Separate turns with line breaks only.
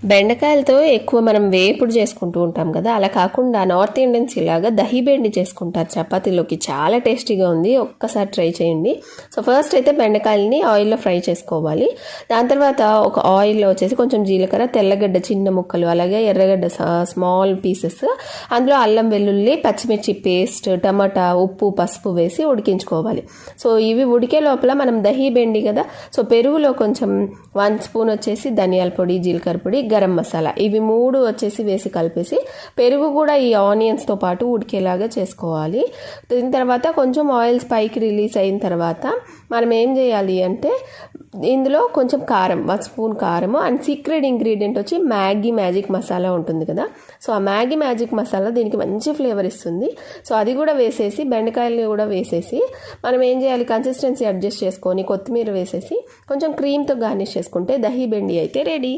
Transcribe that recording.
బెండకాయలతో ఎక్కువ మనం వేపుడు చేసుకుంటూ ఉంటాం కదా, అలా కాకుండా నార్త్ ఇండియన్స్ ఇలాగా దహీ బెండి చేసుకుంటారు చపాతీలోకి. చాలా టేస్టీగా ఉంది, ఒక్కసారి ట్రై చేయండి. సో ఫస్ట్ అయితే బెండకాయలని ఆయిల్లో ఫ్రై చేసుకోవాలి. దాని తర్వాత ఒక ఆయిల్లో వచ్చేసి కొంచెం జీలకర్ర, తెల్లగడ్డ చిన్న ముక్కలు, అలాగే ఎర్రగడ్డ స్మాల్ పీసెస్, అందులో అల్లం వెల్లుల్లి పచ్చిమిర్చి పేస్ట్, టమాటా, ఉప్పు, పసుపు వేసి ఉడికించుకోవాలి. సో ఇవి ఉడికే లోపల మనం దహీ బెండి కదా, సో పెరుగులో కొంచెం 1 స్పూన్ వచ్చేసి ధనియాల పొడి, జీలకర్ర పొడి, గరం మసాలా, ఇవి 3 వచ్చేసి వేసి కలిపేసి పెరుగు కూడా ఈ ఆనియన్స్తో పాటు ఉడికేలాగా చేసుకోవాలి. దీని తర్వాత కొంచెం ఆయిల్స్ పైకి రిలీజ్ అయిన తర్వాత మనం ఏం చేయాలి అంటే ఇందులో కొంచెం కారం, 1 స్పూన్ కారము, అండ్ సీక్రెట్ ఇంగ్రీడియంట్ వచ్చి మ్యాగీ మ్యాజిక్ మసాలా ఉంటుంది కదా, సో ఆ మ్యాగీ మ్యాజిక్ మసాలా దీనికి మంచి ఫ్లేవర్ ఇస్తుంది. సో అది కూడా వేసేసి బెండకాయలు కూడా వేసేసి మనం ఏం చేయాలి, కన్సిస్టెన్సీ అడ్జస్ట్ చేసుకొని కొత్తిమీర వేసేసి కొంచెం క్రీమ్తో గార్నిష్ చేసుకుంటే దహీ బెండి అయితే రెడీ.